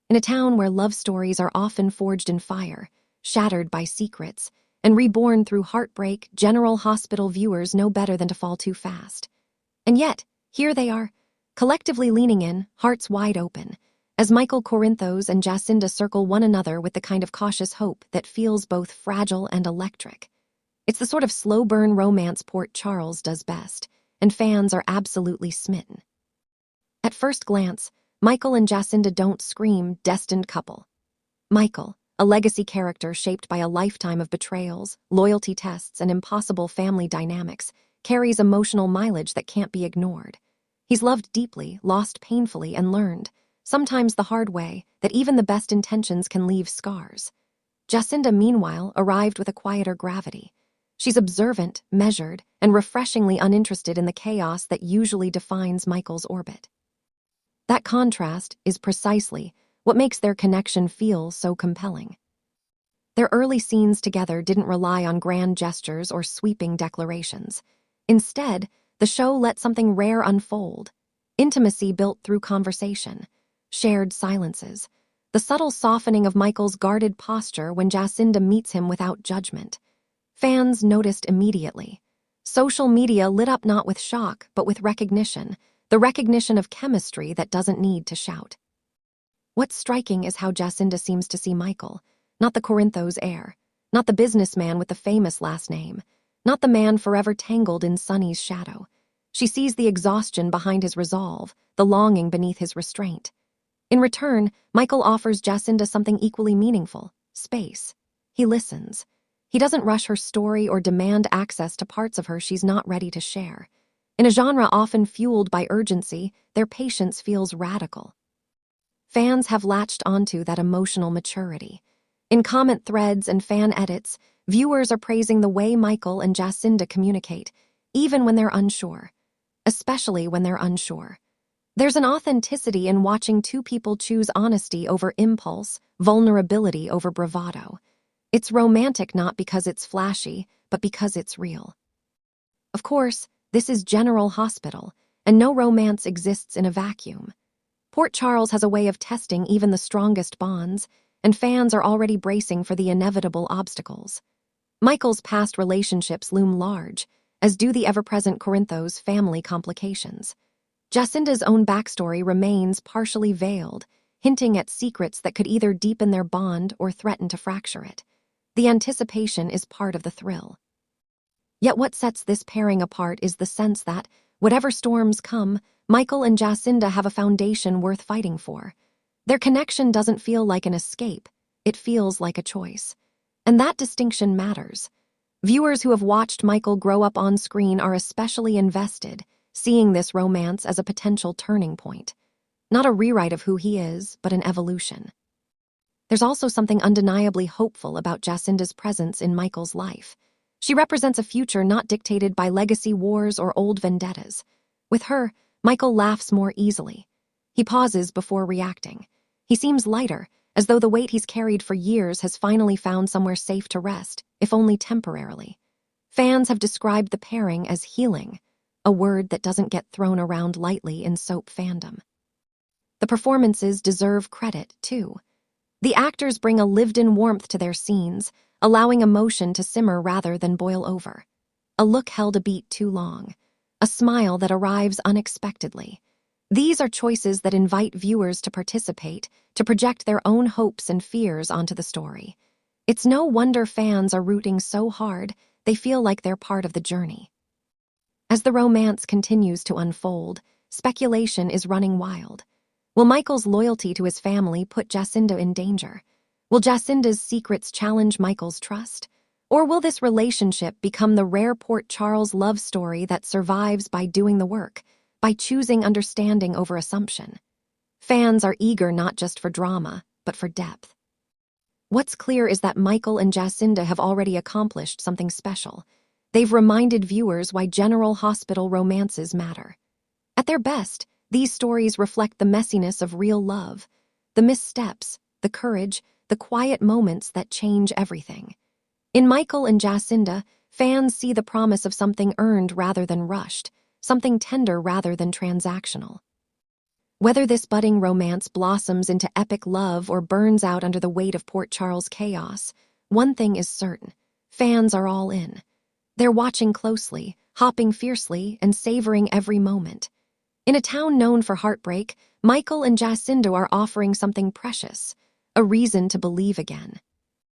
In a town where love stories are often forged in fire, shattered by secrets, and reborn through heartbreak, General Hospital viewers know better than to fall too fast. And yet, here they are, collectively leaning in, hearts wide open, as Michael Corinthos and Jacinda circle one another with the kind of cautious hope that feels both fragile and electric. It's the sort of slow-burn romance Port Charles does best, and fans are absolutely smitten. At first glance, Michael and Jacinda don't scream destined couple. Michael, a legacy character shaped by a lifetime of betrayals, loyalty tests, and impossible family dynamics, carries emotional mileage that can't be ignored. He's loved deeply, lost painfully, and learned, sometimes the hard way, that even the best intentions can leave scars. Jacinda, meanwhile, arrived with a quieter gravity. She's observant, measured, and refreshingly uninterested in the chaos that usually defines Michael's orbit. That contrast is precisely what makes their connection feel so compelling. Their early scenes together didn't rely on grand gestures or sweeping declarations. Instead, the show let something rare unfold: intimacy built through conversation, shared silences, the subtle softening of Michael's guarded posture when Jacinda meets him without judgment. Fans noticed immediately. Social media lit up not with shock, but with recognition, the recognition of chemistry that doesn't need to shout. What's striking is how Jacinda seems to see Michael, not the Corinthos heir, not the businessman with the famous last name, not the man forever tangled in Sonny's shadow. She sees the exhaustion behind his resolve, the longing beneath his restraint. In return, Michael offers Jacinda something equally meaningful: space. He listens. He doesn't rush her story or demand access to parts of her she's not ready to share. In a genre often fueled by urgency, their patience feels radical. Fans have latched onto that emotional maturity. In comment threads and fan edits, viewers are praising the way Michael and Jacinda communicate, even when they're unsure. Especially when they're unsure. There's an authenticity in watching two people choose honesty over impulse, vulnerability over bravado. It's romantic not because it's flashy, but because it's real. Of course, this is General Hospital, and no romance exists in a vacuum. Port Charles has a way of testing even the strongest bonds, and fans are already bracing for the inevitable obstacles. Michael's past relationships loom large, as do the ever-present Corinthos' family complications. Jacinda's own backstory remains partially veiled, hinting at secrets that could either deepen their bond or threaten to fracture it. The anticipation is part of the thrill. Yet what sets this pairing apart is the sense that, whatever storms come, Michael and Jacinda have a foundation worth fighting for. Their connection doesn't feel like an escape, it feels like a choice. And that distinction matters. Viewers who have watched Michael grow up on screen are especially invested, seeing this romance as a potential turning point. Not a rewrite of who he is, but an evolution. There's also something undeniably hopeful about Jacinda's presence in Michael's life. She represents a future not dictated by legacy wars or old vendettas. With her, Michael laughs more easily. He pauses before reacting. He seems lighter, as though the weight he's carried for years has finally found somewhere safe to rest, if only temporarily. Fans have described the pairing as healing, a word that doesn't get thrown around lightly in soap fandom. The performances deserve credit, too. The actors bring a lived-in warmth to their scenes, allowing emotion to simmer rather than boil over. A look held a beat too long. A smile that arrives unexpectedly. These are choices that invite viewers to participate, to project their own hopes and fears onto the story. It's no wonder fans are rooting so hard, they feel like they're part of the journey. As the romance continues to unfold, speculation is running wild. Will Michael's loyalty to his family put Jacinda in danger? Will Jacinda's secrets challenge Michael's trust? Or will this relationship become the rare Port Charles love story that survives by doing the work, by choosing understanding over assumption? Fans are eager not just for drama, but for depth. What's clear is that Michael and Jacinda have already accomplished something special. They've reminded viewers why General Hospital romances matter. At their best, these stories reflect the messiness of real love, the missteps, the courage, the quiet moments that change everything. In Michael and Jacinda, fans see the promise of something earned rather than rushed, something tender rather than transactional. Whether this budding romance blossoms into epic love or burns out under the weight of Port Charles chaos, one thing is certain: fans are all in. They're watching closely, hopping fiercely, and savoring every moment. In a town known for heartbreak, Michael and Jacinda are offering something precious: a reason to believe again.